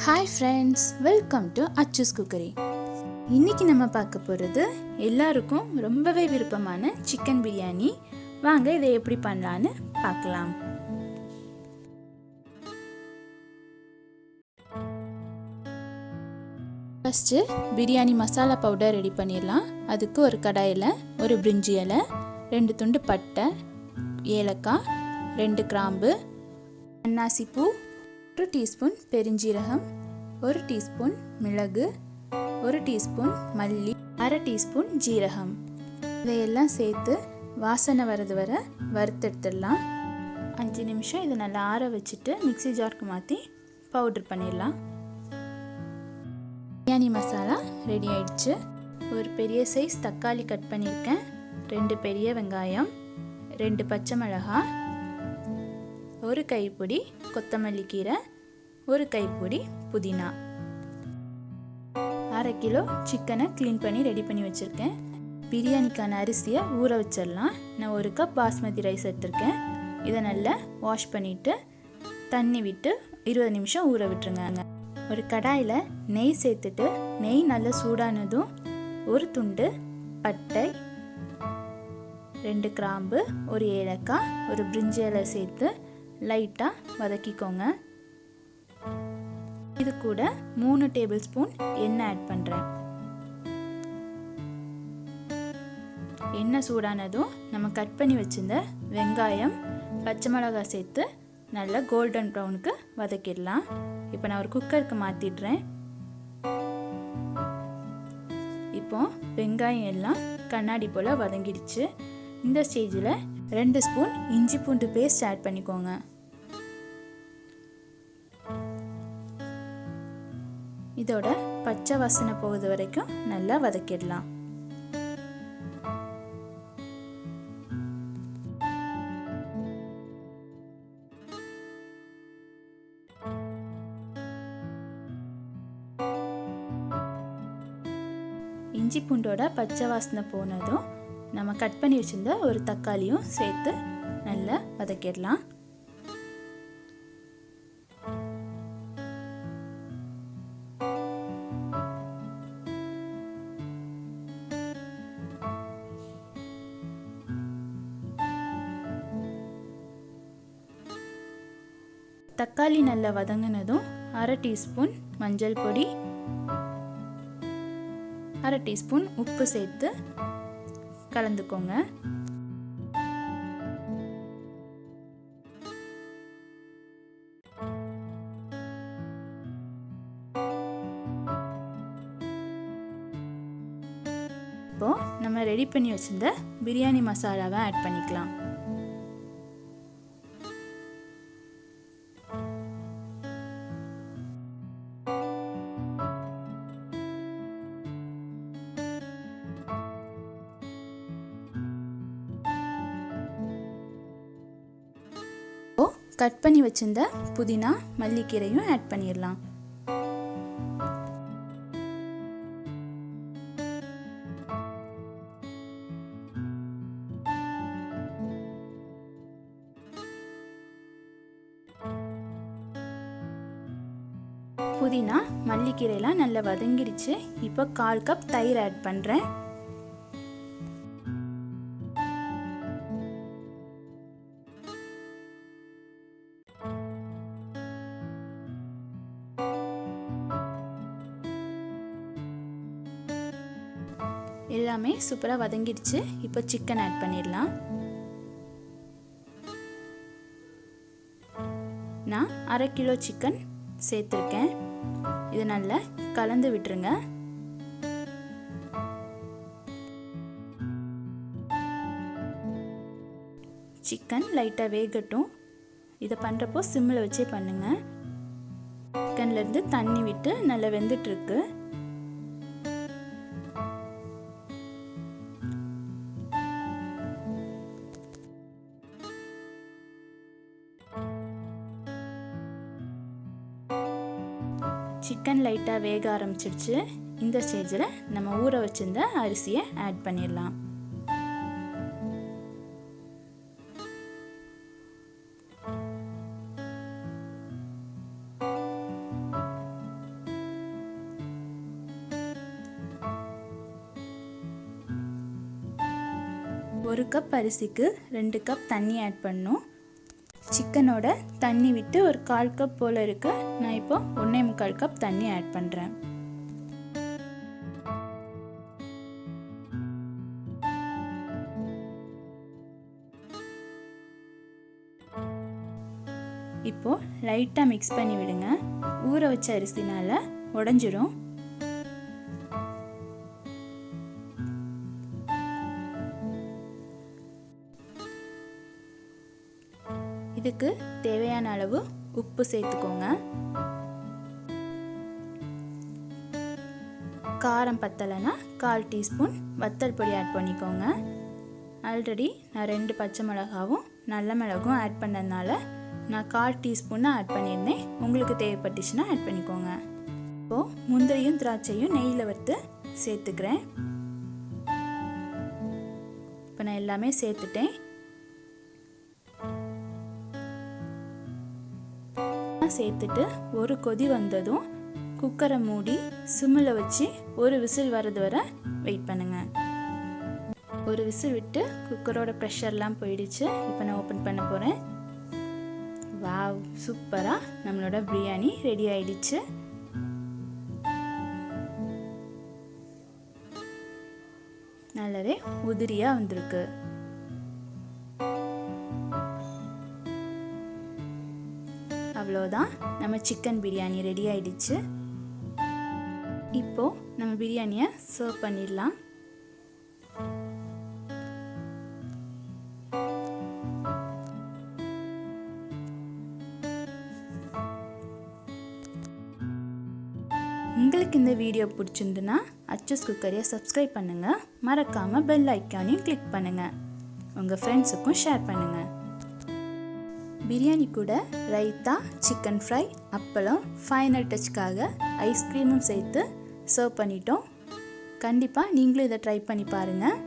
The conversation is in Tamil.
Hi friends, welcome to Achu's cookery. இன்றைக்கி நம்ம பார்க்க போகிறது எல்லாருக்கும் ரொம்பவே விருப்பமான சிக்கன் பிரியாணி. வாங்க இதை எப்படி பண்ணலான்னு பார்க்கலாம். First biryani masala powder ready பண்ணிடலாம். அதுக்கு ஒரு கடாயில் ஒரு பிரிஞ்சி இலை, 2 துண்டு பட்டை, ஏலக்காய், 2 கிராம்பு, அன்னாசிப்பூ, 1 டீஸ்பூன் பெருஞ்சீரகம், 1 டீஸ்பூன் மிளகு, 1 டீஸ்பூன் மல்லி, 1/2 டீஸ்பூன் ஜீரகம், இதையெல்லாம் சேர்த்து வாசனை வரது வர வறுத்தெடுத்துடலாம். 5 நிமிஷம் இதை நல்லா ஆற வச்சுட்டு மிக்ஸி ஜாருக்கு மாற்றி பவுடர் பண்ணிடலாம். பிரியாணி மசாலா ரெடி ஆயிடுச்சு. ஒரு பெரிய சைஸ் தக்காளி கட் பண்ணியிருக்கேன், 2 பெரிய வெங்காயம், 2 பச்சை மிளகாய், 1 கைப்பிடி கொத்தமல்லி கீரை, 1 கைப்பிடி புதினா, 1/2 கிலோ சிக்கனை க்ளீன் பண்ணி ரெடி பண்ணி வச்சுருக்கேன். பிரியாணிக்கான அரிசியை ஊற வச்சிடலாம். நான் 1 கப் பாஸ்மதி ரைஸ் எடுத்திருக்கேன். இதை நல்லா வாஷ் பண்ணிவிட்டு தண்ணி விட்டு 20 நிமிஷம் ஊற விட்டுருங்க. ஒரு கடாயில் நெய் சேர்த்துட்டு நெய் நல்லா சூடானதும் 1 துண்டு பட்டை, 2 கிராம்பு, 1 ஏலக்காய், 1 பிரிஞ்சி இலை சேர்த்து லைட்டாக வதக்கிக்கோங்க. இது கூட 3 டேபிள் ஸ்பூன் எண்ணெய் ஆட் பண்ணுறேன். எண்ணெய் சூடானதும் நம்ம கட் பண்ணி வச்சிருந்த வெங்காயம், பச்சை மிளகாய் சேர்த்து நல்லா கோல்டன் ப்ரௌனுக்கு வதக்கிடலாம். இப்போ நான் ஒரு குக்கருக்கு மாற்றிடுறேன். இப்போ வெங்காயம் எல்லாம் கண்ணாடி போல் வதங்கிடுச்சு. இந்த ஸ்டேஜில் 2 ஸ்பூன் இஞ்சி பூண்டு பேஸ்ட் ஆட் பண்ணிக்கோங்க. இதோட பச்சை வாசனை போகுது வரைக்கும் நல்லா வதக்கிடலாம். இஞ்சி பூண்டோட பச்சை வாசனை போனதும் நம்ம கட் பண்ணி வச்சிருந்த ஒரு தக்காளியும் சேர்த்து நல்லா வதக்கிடலாம். தக்காளி நல்லா வதங்கினதும் 1/2 டீஸ்பூன் மஞ்சள் பொடி, 1/2 டீஸ்பூன் உப்பு சேர்த்து கலந்துக்கோங்க. இப்போ நம்ம ரெடி பண்ணி வச்சிருந்த பிரியாணி மசாலாவை ஆட் பண்ணிக்கலாம். கட் பண்ணி வச்சிருந்த புதினா, மல்லிக்கீரையும் ஆட் பண்ணிடலாம். புதினா, மல்லிக்கீரைலாம் நல்லா வதங்கிடுச்சு. இப்போ 1/4 கப் தயிர் ஆட் பண்ணுறேன். எல்லாமே சூப்பராக வதங்கிடுச்சு. இப்போ சிக்கன் ஆட் பண்ணிடலாம். நான் 1/2 கிலோ சிக்கன் சேர்த்துருக்கேன். இதை நல்லா கலந்து விட்டுருங்க. சிக்கன் லைட்டாக வேகட்டும். இதை பண்ணுறப்போ சிம்மில் வச்சே பண்ணுங்கள். சிக்கன்லேருந்து தண்ணி விட்டு நல்லா வெந்துட்டுருக்கு. சிக்கன் லைட்டாக வேக ஆரம்பிச்சிடுச்சு. இந்த ஸ்டேஜில் நம்ம ஊற வச்சிருந்த அரிசியை ஆட் பண்ணிடலாம். 1 கப் அரிசிக்கு 2 கப் தண்ணி ஆட் பண்ணணும். சிக்கனோட தண்ணி விட்டு ஒரு 1/4 கப் போல் இருக்கு. நான் இப்போ 1/4 கப் தண்ணி ஆட் பண்ணுறேன். இப்போ லைட்டாக மிக்ஸ் பண்ணி விடுங்க. ஊற வச்ச அரிசினால உடைஞ்சிரும். இதுக்கு தேவையான அளவு உப்பு சேர்த்துக்கோங்க. காரம் பத்தலைன்னா 1/4 டீஸ்பூன் வத்தல் பொடி ஆட் பண்ணிக்கோங்க. ஆல்ரெடி நான் 2 பச்சை மிளகாவும் நல்ல மிளகும் ஆட் பண்ணதுனால நான் 1/4 டீஸ்பூன் ஆட் பண்ணியிருந்தேன். உங்களுக்கு தேவைப்பட்டுச்சுன்னா ஆட் பண்ணிக்கோங்க. இப்போது முந்திரியும் திராட்சையும் நெய்யில் வறுத்து சேர்த்துக்கிறேன். இப்போ நான் எல்லாமே சேர்த்துட்டேன். சேர்த்துட்டு ஒரு கொதி வந்ததும் குக்கரை மூடி சிம்மில் வச்சு ஒரு விசில் வரது வரை வெயிட் பண்ணுங்க. ஒரு விசில் விட்டு குக்கரோட ப்ரெஷர்லாம் போயிடுச்சு. இப்போ நான் ஓப்பன் பண்ண போகிறேன். வாவ், சூப்பராக நம்மளோட பிரியாணி ரெடி ஆயிடுச்சு. நல்லாவே உதிரியாக வந்திருக்கு. அவ்வளோதான், நம்ம சிக்கன் பிரியாணி ரெடி ஆயிடுச்சு. இப்போ நம்ம பிரியாணியை சர்வ் பண்ணிடலாம். உங்களுக்கு இந்த வீடியோ பிடிச்சிருந்துன்னா அச்சஸ் குக்கரையை சப்ஸ்கிரைப் பண்ணுங்கள். மறக்காமல் பெல் ஐக்கானையும் கிளிக் பண்ணுங்கள். உங்கள் ஃப்ரெண்ட்ஸுக்கும் ஷேர் பண்ணுங்கள். பிரியாணி கூட ரைத்தா, சிக்கன் ஃப்ரை, அப்பளம், ஃபைனல் டச்சுக்காக ஐஸ்கிரீமும் சேர்த்து சர்வ் பண்ணிட்டோம். கண்டிப்பாக நீங்களும் இதை ட்ரை பண்ணி பாருங்கள்.